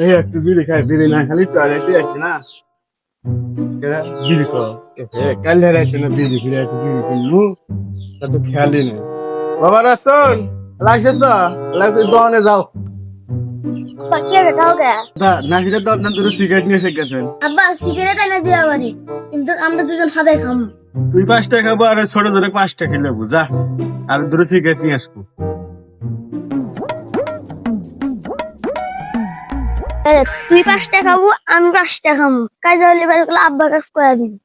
এই একটু বিড়ি খাই, বিড়ি না খালি টয়লেটে যাচ্ছি না, বিড়ি খাও। কাল রাখছে না বিড়ি ফিরে একটু বিড়ি কিনবো, তা তো খেয়ালই নেই। বাবা রাস্তন লাগছে তো, লাগছে দোকানে যাও। আব্বা কে দেখাও গে? নাকিটা দর না দুটো সিগারেট নিয়ে এসে গেছেন। আব্বা সিগারেট এনে দিয়া বাড়ি, কিন্তু আমরা দুজন হাতে খাম। তুই 5টা খাবো আর ছোট ধরে 5টা খেলে যা, আর দুটো সিগারেট নিয়ে আসবো। তুই 5টা খাবো, আমি 5টা খামু। কাজে হলে বের করলে আব্বা কাজ করে দিবি।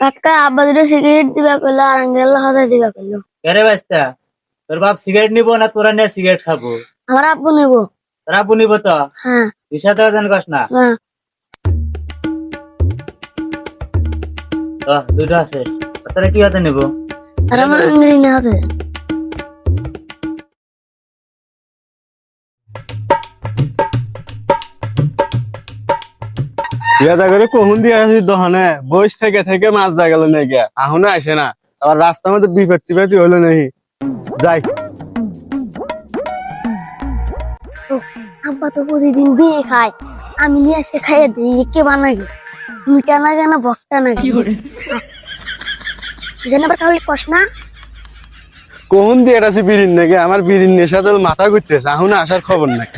কাকা আব্বা দুটো সিগারেট দিবা কইলো, আর আঙ্কেল হাতে দিবা কইলো। আরে বাস্তা, তোর বাপ সিগারেট নিবো না তোরা নিয়ে সিগারেট খাবো? আমার আব্বু নেবো। তোর আব্বু নিবো তো? হ্যাঁ। বিষা দেওয়া জান কস না? হ্যাঁ। দুটো আছে, তোরা কি হাতে নিবো? আর আমার আঙ্কেল না হাতে। বিয়াদা করে কখন দিয়ে আসি দোকানে, বইস থেকে থেকে মাছ যা গেল নাকি, এখনো আসে না। আবার রাস্তার মধ্যে বিপদ টিপতি হলো নাকি, যাই। আব্বা তো প্রতিদিন বিয়ে খায়, আমি নিয়ে আসতে খাইয়ে দিই। কে বানাই মিটা না কেন বক্তা না যেন আবার কাউকে কষ না। কখন দিয়ে আসি বিড়ির নাকি, আমার বিড়ির নেশা তো মাথা ঘুরতেছে, এখনো আসার খবর নাই।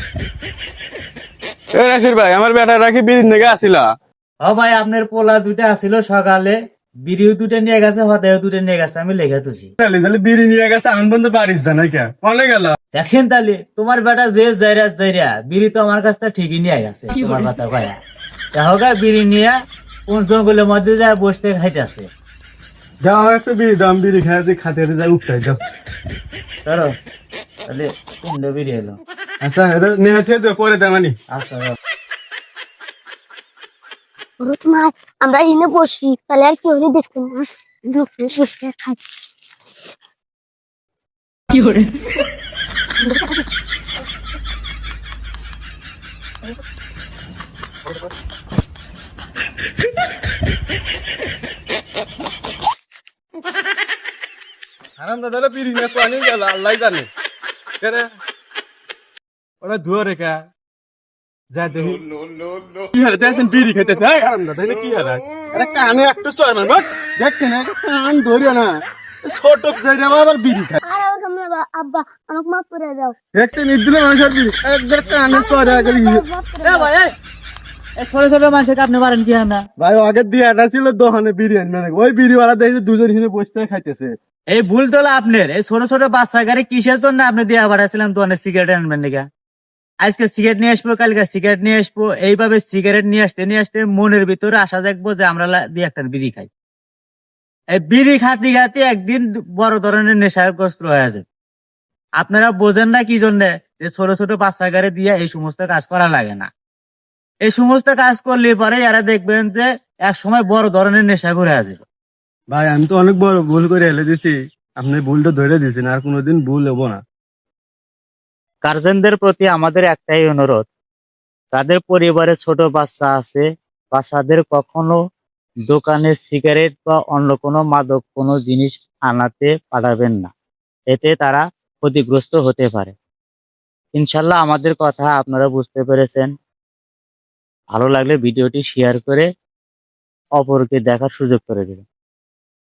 এ নাসির ভাই, আমার বেটা রাখি বিড়ির নাকি আসিলা? ও ভাই, আপনার পোলা দুটা আসিল সকালে, বিড়িও দুটো নিয়ে গেছে, হদেও দুটো নিয়ে গেছে, আমি লেখা তুছি। তাহলে বিড়ি নিয়ে গেছে, আন বন্ধু বাড়ির জানাই কে কলে গেল? দেখছেন তাহলে তোমার বেটা যে যাইরা বিড়ি তো আমার কাছটা ঠিকই নিয়ে গেছে, তোমার কথা কয়া হোক। বিড়ি নিয়ে কোন জঙ্গলের মধ্যে যায় বসতে খাইতেছে। দাও আমার একটু বিড়ি দাম, বিড়ি খাই দিয়ে খাতে যাই উঠটাই দাও। ধরো তাহলে 3টা বিড়ি এলো। আচ্ছা এটা নিয়ে তো পরে দামানি। আচ্ছা তোমার আমরা এনে বসি, তাহলে আর কেউ দেখবেন না। খাই কি করে হারাম দাদা বিড়ি নিয়ে তো আনি গেল, আল্লাহ জানে। ওরা ধুয়া রেখা যা দেখি কি হারে দেখছেন বিড়ি খেতে। হারাম দাদা কি হারা, আরে কানে একটু চয় মার দেখছেন, কান ধরিয়া না ছোট যাই আবার বিড়ি খায়। আব্বা আমাকে মাফ করে দাও। দেখছেন ইদুলে মানুষের বিড়ি একবার কানে চয় গেল। ছোট ছোট মানুষকে আপনি পারেন কি না ভাই? আগের দিয়ে এটা ছিল দোকানে বিরিয়ানি, মানে ওই বিড়িওয়ালা দেখে দুজন হিসেবে বসতে খাইতেছে। এই ভুল তো আপনার। এই ছোট ছোট বাচ্চা গাড়ি কিসের জন্য আপনি দিয়ে পাঠাচ্ছিলাম তো অনেক সিগারেট আনবেন নাকি? আজকে সিগারেট নিয়ে আসবো, কালকে সিগারেট নিয়ে আসবো, এইভাবে সিগারেট নিয়ে আসতে মনের ভিতরে আশা দেখবো যে আমরা দিয়ে একটা বিড়ি খাই। এই বিড়ি খাতে খাতে একদিন বড় ধরনের নেশাগ্রস্ত হয়ে যায়। আপনারা বোঝেন না কি জন্য যে ছোট ছোট বাচ্চা গাড়ি দিয়ে এই সমস্ত কাজ করা লাগে না। এই সমস্ত কাজ করলে পরে এরা দেখবেন যে এক সময় বড় ধরনের নেশা করে আসবে। ভাই আমি তো অনেক বড় ভুল করে হেলে দিছি, আপনি ভুলটা ধরে দিয়েছেন, আর কোনোদিন ভুল হবো না। গার্জেনদের প্রতি আমাদের একটাই অনুরোধ, তাদের পরিবারে ছোট বাচ্চা আছে, বাচ্চাদের কখনো দোকানে সিগারেট বা অন্য কোনো মাদক কোনো জিনিস আনাতে পাঠাবেন না, এতে তারা ক্ষতিগ্রস্ত হতে পারে। ইনশাল্লাহ আমাদের কথা আপনারা বুঝতে পেরেছেন। ভালো লাগলে ভিডিওটি শেয়ার করে অপরকে দেখার সুযোগ করে দেবেন।